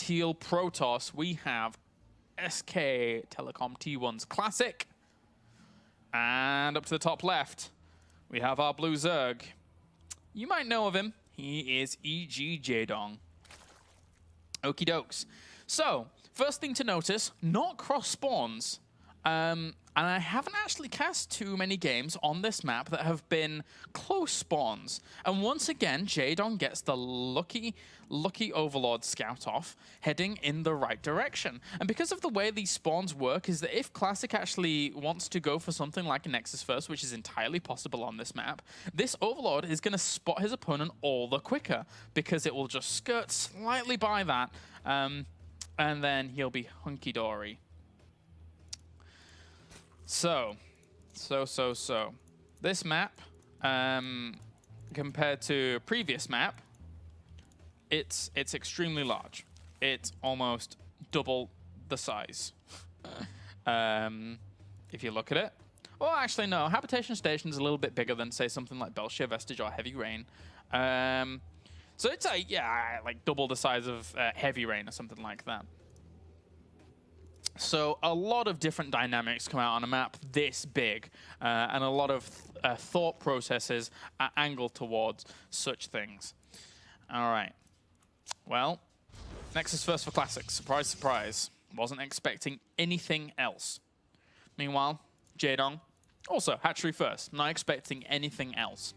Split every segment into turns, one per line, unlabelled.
teal Protoss, we have SK Telecom T1's Classic. And up to the top left, we have our blue Zerg. You might know of him. He is EG Jaedong. Okie dokes. So, first thing to notice, not cross spawns. And I haven't actually cast too many games on this map that have been close spawns. And once again, Jaedong gets the lucky Overlord scout off, heading in the right direction. And because of the way these spawns work is that if Classic actually wants to go for something like a Nexus first, which is entirely possible on this map, this Overlord is going to spot his opponent all the quicker because it will just skirt slightly by that, and then he'll be hunky-dory. So. This map, compared to a previous map, it's extremely large. It's almost double the size. If you look at it. Well, actually, no. Habitation Station's a little bit bigger than, say, something like Belshire, Vestige, or Heavy Rain. So it's like double the size of Heavy Rain or something like that. So a lot of different dynamics come out on a map this big, and a lot of thought processes are angled towards such things. All right. Well, Nexus first for Classic. Surprise, surprise. Wasn't expecting anything else. Meanwhile, Jaedong, also hatchery first. Not expecting anything else.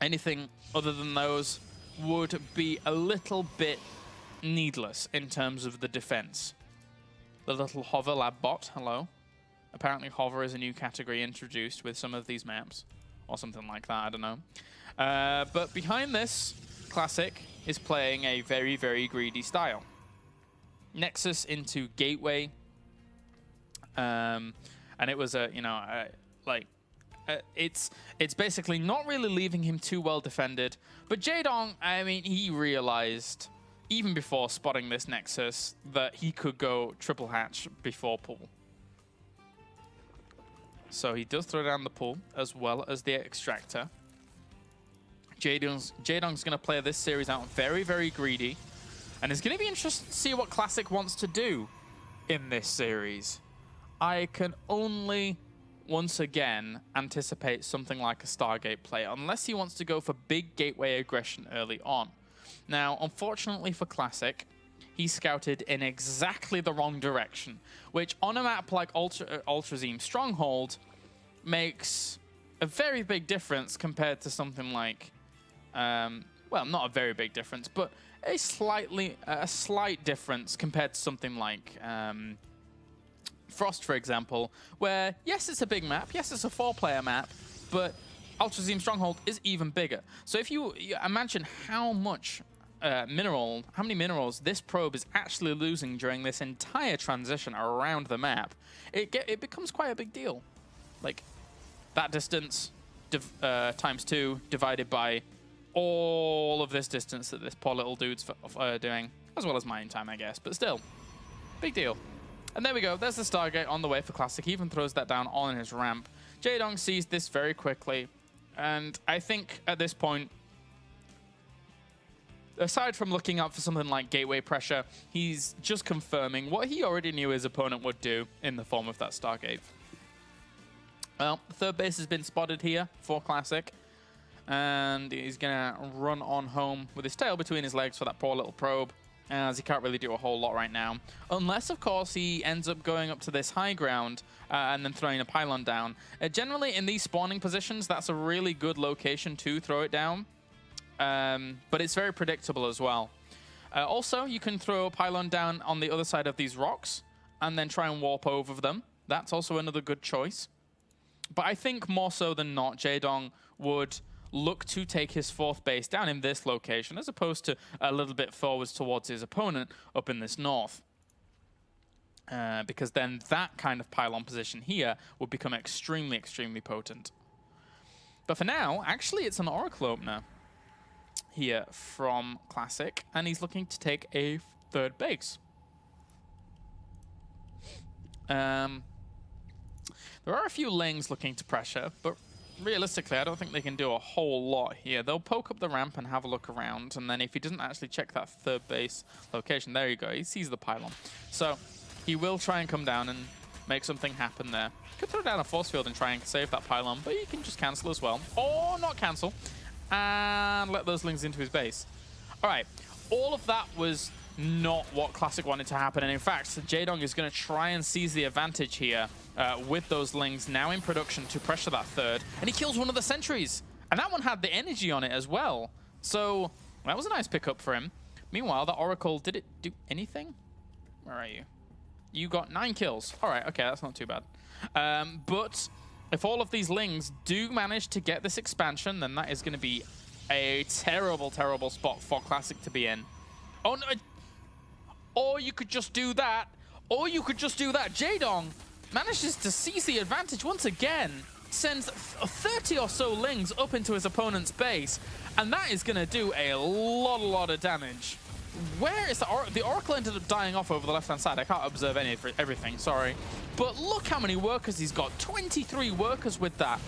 Anything other than those would be a little bit needless in terms of the defense. The little hover lab bot, hello. Apparently hover is a new category introduced with some of these maps, or something like that, I don't know. But behind this, Classic is playing a very, very greedy style. Nexus into Gateway, and it was it's basically not really leaving him too well defended. But Jaedong, I mean, he realized even before spotting this Nexus that he could go triple hatch before pull. So he does throw down the pull as well as the extractor. Jaedong's going to play this series out very, very greedy. And it's going to be interesting to see what Classic wants to do in this series. I can only, once again, anticipate something like a Stargate play, unless he wants to go for big gateway aggression early on. Now, unfortunately for Classic, he scouted in exactly the wrong direction, which on a map like Ultrazine Stronghold makes a very big difference compared to something like, well, not a very big difference, but a slight difference compared to something like Frost, for example, where, yes, it's a big map, yes, it's a 4-player map, but Ultrazine Stronghold is even bigger. So if you imagine how many minerals this probe is actually losing during this entire transition around the map, it becomes quite a big deal. Like, that distance times 2 divided by all of this distance that this poor little dude's doing, as well as mine time, I guess, but still, big deal. And there we go, there's the Stargate on the way for Classic. He even throws that down on his ramp. Jaedong sees this very quickly, and I think at this point, aside from looking up for something like gateway pressure, he's just confirming what he already knew his opponent would do in the form of that Stargate. Well, the third base has been spotted here for Classic, and he's gonna run on home with his tail between his legs for that poor little probe, as he can't really do a whole lot right now. Unless, of course, he ends up going up to this high ground and then throwing a pylon down. Generally, in these spawning positions, that's a really good location to throw it down. But it's very predictable as well. Also, you can throw a pylon down on the other side of these rocks and then try and warp over them. That's also another good choice. But I think more so than not, Jaedong would look to take his 4th base down in this location, as opposed to a little bit forwards towards his opponent up in this north. Because then that kind of pylon position here would become extremely, extremely potent. But for now, actually, it's an Oracle Opener here from Classic, and he's looking to take a 3rd base. There are a few Lings looking to pressure, but realistically, I don't think they can do a whole lot here. They'll poke up the ramp and have a look around, and then if he doesn't actually check that third base location, there you go, he sees the pylon. So he will try and come down and make something happen there. Could throw down a force field and try and save that pylon, but he can just cancel as well. Or not cancel, and let those lings into his base. All right, all of that was not what Classic wanted to happen, and in fact, Jaedong is going to try and seize the advantage here with those lings now in production to pressure that third, and he kills one of the sentries, and that one had the energy on it as well. So that was a nice pickup for him. Meanwhile, the Oracle, did it do anything? Where are you? You got 9 kills. All right, okay, that's not too bad. But if all of these lings do manage to get this expansion, then that is going to be a terrible, terrible spot for Classic to be in. Oh, no. Or you could just do that. Or you could just do that. Jaedong manages to seize the advantage once again. Sends 30 or so lings up into his opponent's base. And that is going to do a lot of damage. Where is the Oracle ended up dying off over the left-hand side. I can't observe everything, sorry. But look how many workers he's got. 23 workers with that.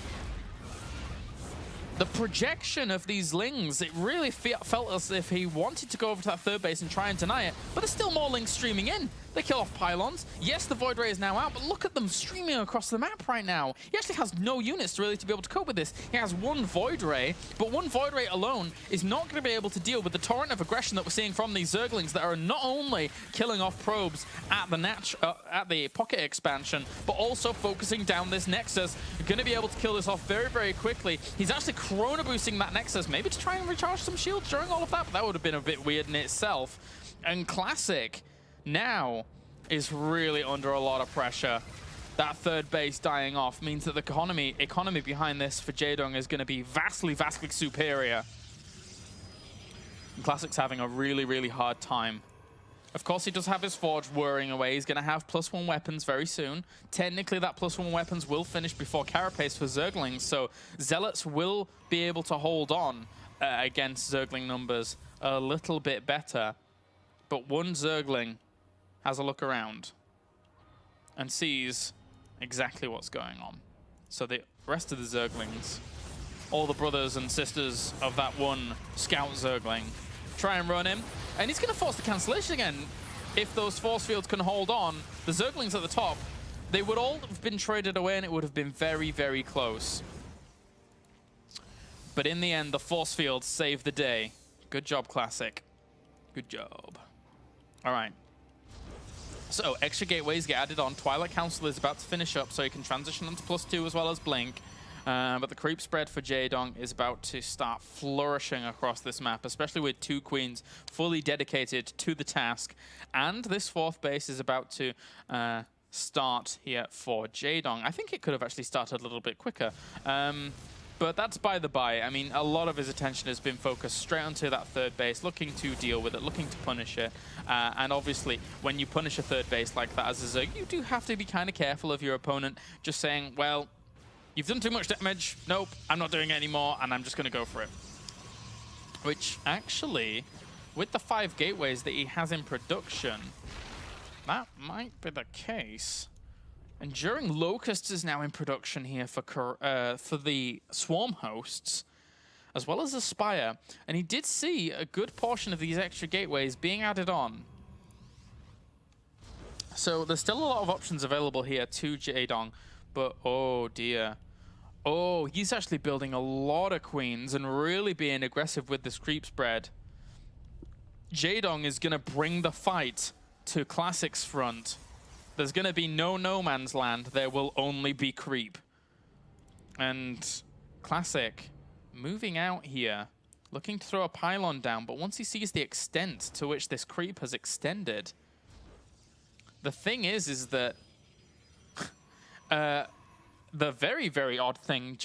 The projection of these lings, it really felt as if he wanted to go over to that third base and try and deny it, but there's still more lings streaming in. They kill off pylons. Yes, the Void Ray is now out, but look at them streaming across the map right now. He actually has no units really to be able to cope with this. He has one Void Ray, but one Void Ray alone is not going to be able to deal with the torrent of aggression that we're seeing from these Zerglings that are not only killing off probes at the pocket expansion, but also focusing down this Nexus. You're going to be able to kill this off very, very quickly. He's actually chrono boosting that Nexus, maybe to try and recharge some shields during all of that, but that would have been a bit weird in itself. And Classic now is really under a lot of pressure. That third base dying off means that the economy behind this for Jaedong is going to be vastly superior. And Classic's having a really hard time. Of course, he does have his Forge whirring away. He's going to have +1 weapons very soon. Technically, that +1 weapons will finish before Carapace for Zerglings, so Zealots will be able to hold on against Zergling numbers a little bit better. But one Zergling has a look around and sees exactly what's going on. So the rest of the Zerglings, all the brothers and sisters of that one scout Zergling, try and run him. And he's going to force the cancellation again. If those force fields can hold on, the Zerglings at the top, they would all have been traded away and it would have been very close. But in the end, the force fields saved the day. Good job, Classic. Good job. All right. So extra gateways get added on. Twilight Council is about to finish up, so he can transition onto +2 as well as Blink. But the creep spread for Jaedong is about to start flourishing across this map, especially with 2 queens fully dedicated to the task. And this 4th base is about to start here for Jaedong. I think it could have actually started a little bit quicker. But that's by the by. I mean, a lot of his attention has been focused straight onto that third base, looking to deal with it, looking to punish it. And obviously, when you punish a third base like that as a Zerg, you do have to be kind of careful of your opponent just saying, well, you've done too much damage. Nope, I'm not doing it anymore, and I'm just going to go for it. Which, actually, with the 5 gateways that he has in production, that might be the case. Enduring Locust is now in production here for the Swarm hosts, as well as Aspire. And he did see a good portion of these extra gateways being added on. So there's still a lot of options available here to Jaedong, but oh dear. Oh, he's actually building a lot of queens and really being aggressive with this creep spread. Jaedong is going to bring the fight to Classic's front. There's going to be no man's land. There will only be creep. And Classic moving out here, looking to throw a pylon down, but once he sees the extent to which this creep has extended, the thing is that the very odd thing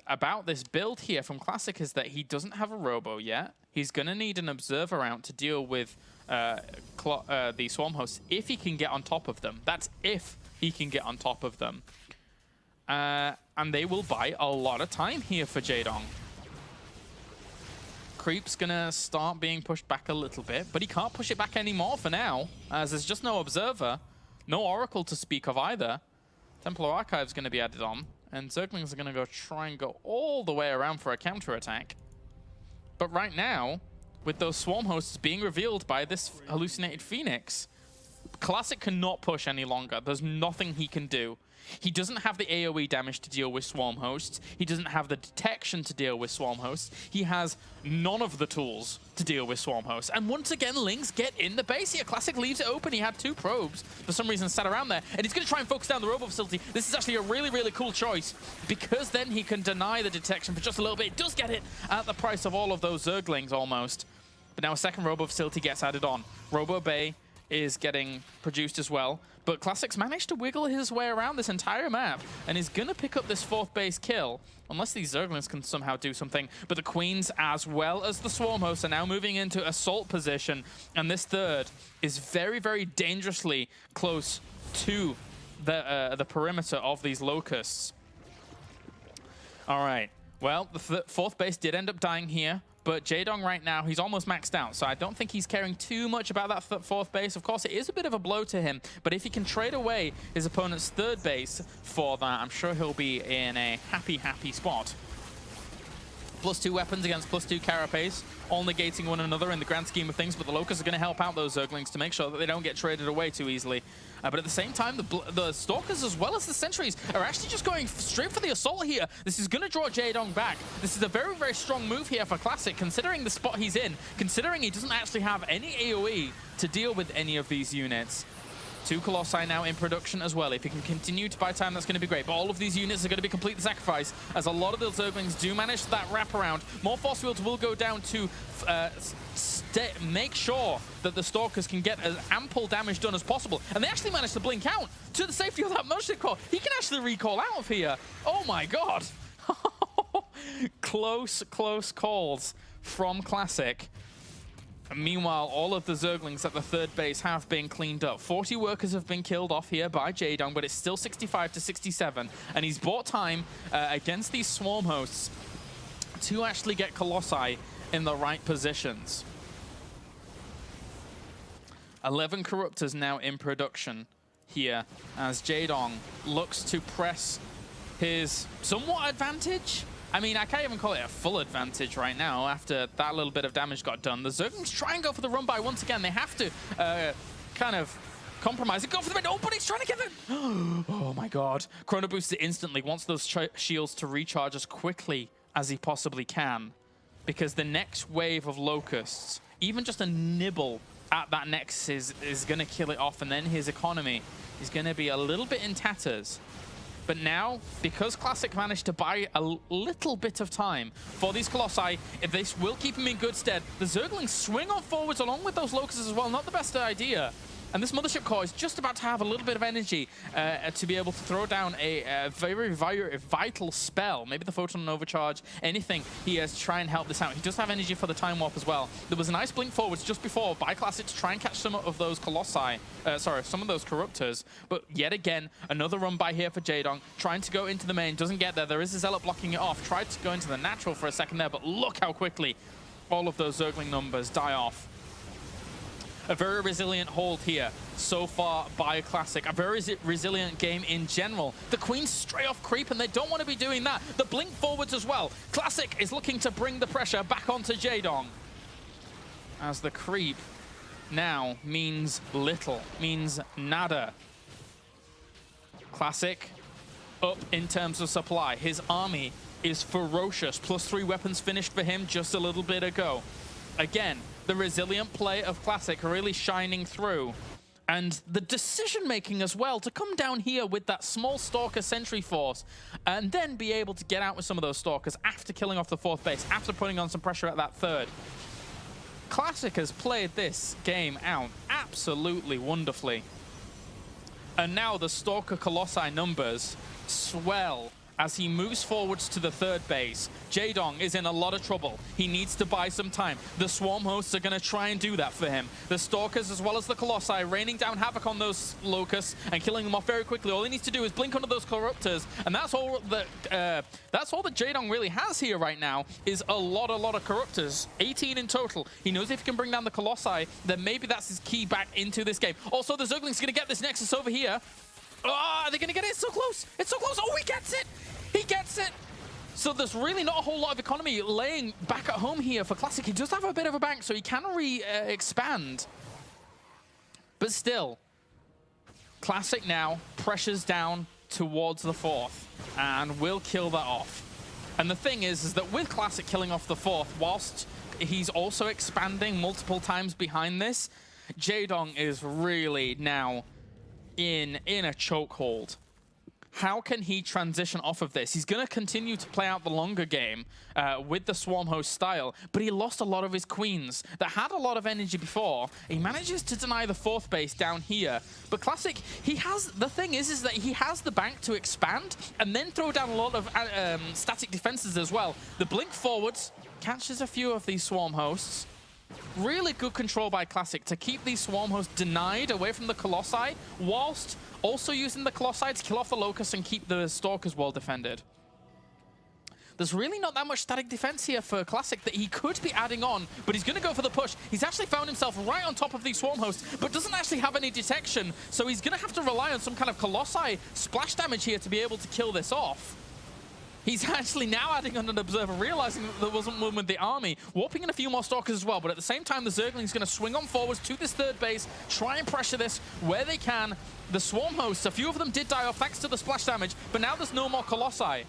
about this build here from Classic is that he doesn't have a robo yet. He's going to need an observer out to deal with the Swarm hosts if he can get on top of them. That's if he can get on top of them. And they will buy a lot of time here for Jaedong. Creep's going to start being pushed back a little bit, but he can't push it back anymore for now, as there's just no observer, no Oracle to speak of either. Templar Archive's going to be added on, And Zerglings are going to go try and go all the way around for a counterattack. But right now, with those Swarm Hosts being revealed by this hallucinated Phoenix, Classic cannot push any longer. There's nothing he can do. He doesn't have the AoE damage to deal with Swarm Hosts. He doesn't have the detection to deal with Swarm Hosts. He has none of the tools to deal with Swarm Hosts. And once again, Lings get in the base here. Classic leaves it open. He had 2 probes, for some reason, sat around there. And he's going to try and focus down the Robo Facility. This is actually a really, really cool choice, because then he can deny the detection for just a little bit. He does get it at the price of all of those Zerglings, almost. But now a second Robo Facility gets added on. Robo Bay is getting produced as well. But Classic's managed to wiggle his way around this entire map and is going to pick up this 4th base kill, unless these Zerglings can somehow do something. But the Queens, as well as the Swarm Hosts, are now moving into assault position. And this 3rd is very, very dangerously close to the perimeter of these Locusts. All right. Well, the 4th base did end up dying here. But Jaedong right now, he's almost maxed out, so I don't think he's caring too much about that 4th base. Of course, it is a bit of a blow to him, but if he can trade away his opponent's 3rd base for that, I'm sure he'll be in a happy, happy spot. +2 weapons against +2 Carapace, all negating one another in the grand scheme of things, but the Locusts are going to help out those Zerglings to make sure that they don't get traded away too easily. But at the same time, the Stalkers as well as the Sentries are actually just going straight for the assault here. This is going to draw Jaedong back. This is a very, very strong move here for Classic, considering the spot he's in, considering he doesn't actually have any AoE to deal with any of these units. 2 Colossi now in production as well. If he can continue to buy time, that's going to be great. But all of these units are going to be complete sacrifice, as a lot of the Zerglings do manage that wraparound. More Force Fields will go down to make sure that the Stalkers can get as ample damage done as possible. And they actually managed to blink out to the safety of that motion core. He can actually recall out of here. Oh my god. Close, close calls from Classic. Meanwhile, all of the Zerglings at the 3rd base have been cleaned up. 40 workers have been killed off here by Jaedong, but it's still 65 to 67. And he's bought time against these Swarm Hosts to actually get Colossi in the right positions. 11 Corruptors now in production here as Jaedong looks to press his somewhat advantage. I mean, I can't even call it a full advantage right now after that little bit of damage got done. The Zerglings try and go for the run by once again. They have to kind of compromise and go for the mid. Oh, but he's trying to get it. Oh my god. Chrono boosts it instantly, wants those shields to recharge as quickly as he possibly can. Because the next wave of Locusts, even just a nibble at that Nexus is going to kill it off, and then his economy is going to be a little bit in tatters. But now, because Classic managed to buy a little bit of time for these Colossi, if this will keep him in good stead, the Zerglings swing on forwards along with those Locusts as well. Not the best idea. And this Mothership Core is just about to have a little bit of energy to be able to throw down a very vital spell. Maybe the Photon Overcharge, anything he has to try and help this out. He does have energy for the Time Warp as well. There was a nice blink forwards just before by Classic to try and catch some of those Colossi, some of those Corruptors. But yet again, another run by here for Jaedong, trying to go into the main, doesn't get there. There is a Zealot blocking it off. Tried to go into the natural for a second there, but look how quickly all of those Zergling numbers die off. A very resilient hold here so far by Classic. A very resilient game in general. The Queens stray off creep, and they don't want to be doing that. The blink forwards as well. Classic is looking to bring the pressure back onto Jaedong, as the creep now means little, means nada. Classic up in terms of supply. His army is ferocious. +3 weapons finished for him just a little bit ago. Again, the resilient play of Classic really shining through. And the decision-making as well to come down here with that small Stalker Sentry force and then be able to get out with some of those Stalkers after killing off the 4th base, after putting on some pressure at that 3rd. Classic has played this game out absolutely wonderfully. And now the Stalker Colossi numbers swell as he moves forwards to the 3rd base. Jaedong is in a lot of trouble. He needs to buy some time. The Swarm Hosts are going to try and do that for him. The Stalkers as well as the Colossi raining down havoc on those Locusts and killing them off very quickly. All he needs to do is blink onto those Corruptors, and that's all that Jaedong really has here right now, is a lot of Corruptors. 18 in total. He knows if he can bring down the Colossi, then maybe that's his key back into this game. Also, the Zergling's going to get this Nexus over here. Oh, are they going to get it? It's so close. It's so close. Oh, he gets it. gets it. So there's really not a whole lot of economy laying back at home here for Classic. He does have a bit of a bank, so he can expand. But still, Classic now pressures down towards the fourth and will kill that off. And the thing is that with Classic killing off the fourth, whilst he's also expanding multiple times behind this, Jaedong is really now in a chokehold. How can he transition off of this? He's going to continue to play out the longer game with the Swarm Host style, but he lost a lot of his queens that had a lot of energy before. He manages to deny the fourth base down here, but Classic, he has, the thing is that he has the bank to expand and then throw down a lot of static defenses as well. The blink forwards catches a few of these Swarm Hosts. Really good control by Classic to keep these Swarm Hosts denied away from the Colossi, whilst also using the Colossi to kill off the Locust and keep the Stalkers well defended. There's really not that much static defense here for Classic that he could be adding on, but he's going to go for the push. He's actually found himself right on top of these Swarm Hosts, but doesn't actually have any detection, so he's going to have to rely on some kind of Colossi splash damage here to be able to kill this off. He's actually now adding on an Observer, realizing that there wasn't one with the army, warping in a few more Stalkers as well, but at the same time, the Zergling's going to swing on forwards to this third base, try and pressure this where they can. The Swarm Hosts, a few of them did die off thanks to the splash damage, but now there's no more Colossi.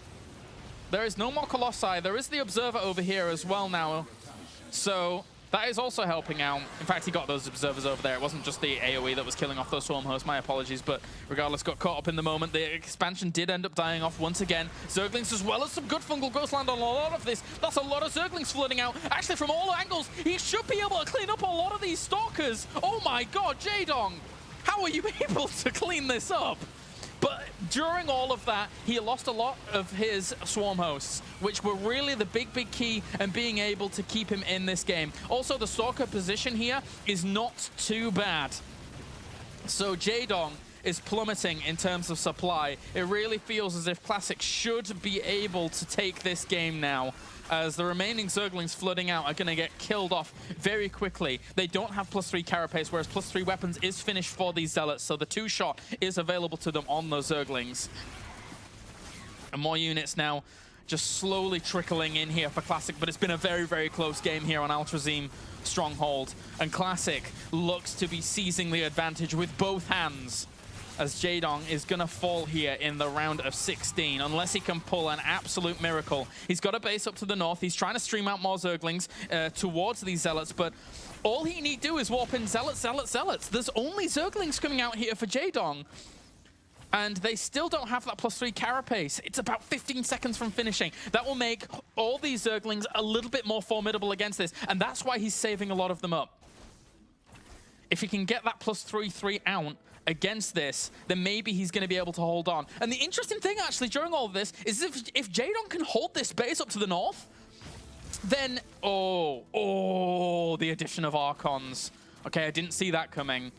There is no more Colossi. There is the Observer over here as well now, so that is also helping out. In fact, he got those Observers over there. It wasn't just the AoE that was killing off those Swarm Hosts. My apologies, but regardless, got caught up in the moment. The expansion did end up dying off once again. Zerglings as well as some good Fungal Ghostland on a lot of this. That's a lot of Zerglings flooding out. Actually, from all angles, he should be able to clean up a lot of these Stalkers. Oh my god, Jaedong! How are you able to clean this up? But during all of that, he lost a lot of his Swarm Hosts, which were really the big key in being able to keep him in this game. Also, the Stalker position here is not too bad. So Jaedong is plummeting in terms of supply. It really feels as if Classic should be able to take this game now, as the remaining Zerglings flooding out are going to get killed off very quickly. They don't have +3 carapace, whereas +3 weapons is finished for these Zealots, so the 2-shot is available to them on those Zerglings. And more units now just slowly trickling in here for Classic, but it's been a very close game here on Altrazim Stronghold, and Classic looks to be seizing the advantage with both hands, as Jaedong is going to fall here in the round of 16, unless he can pull an absolute miracle. He's got a base up to the north. He's trying to stream out more Zerglings towards these Zealots, but all he need do is warp in Zealots. There's only Zerglings coming out here for Jaedong, and they still don't have that +3 carapace. It's about 15 seconds from finishing. That will make all these Zerglings a little bit more formidable against this, and that's why he's saving a lot of them up. If he can get that +3 out against this, then maybe he's going to be able to hold on. And the interesting thing, actually, during all of this, is if Jaedong can hold this base up to the north, then, the addition of Archons. Okay, I didn't see that coming,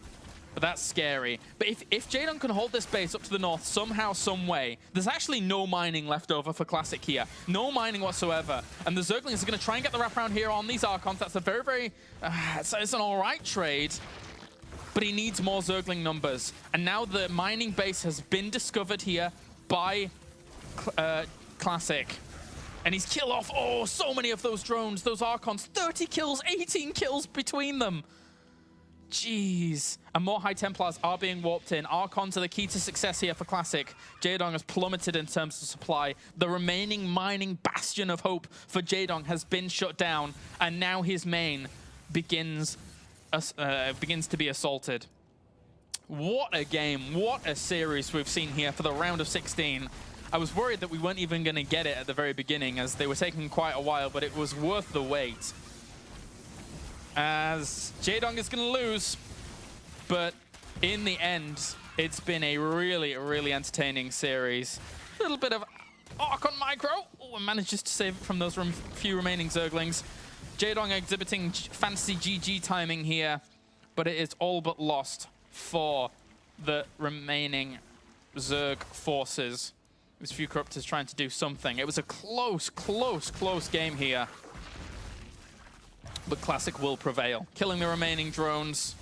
but that's scary. But if Jaedong can hold this base up to the north somehow, some way, there's actually no mining left over for Classic here. No mining whatsoever. And the Zerglings are going to try and get the wraparound here on these Archons. That's a very, it's an all right trade. But he needs more Zergling numbers. And now the mining base has been discovered here by Classic. And he's killed off, so many of those drones, those Archons. 30 kills, 18 kills between them. Jeez. And more High Templars are being warped in. Archons are the key to success here for Classic. Jaedong has plummeted in terms of supply. The remaining mining bastion of hope for Jaedong has been shut down. And now his main begins to be assaulted. What a game, what a series we've seen here for the round of 16. I was worried that we weren't even going to get it at the very beginning, as they were taking quite a while, but it was worth the wait. As Jaedong is going to lose, but in the end, it's been a really entertaining series. A little bit of Archon micro, and manages to save it from those few remaining Zerglings. Jaedong exhibiting fancy GG timing here, but it is all but lost for the remaining Zerg forces. There's a few Corruptors trying to do something. It was a close game here. But Classic will prevail, killing the remaining drones,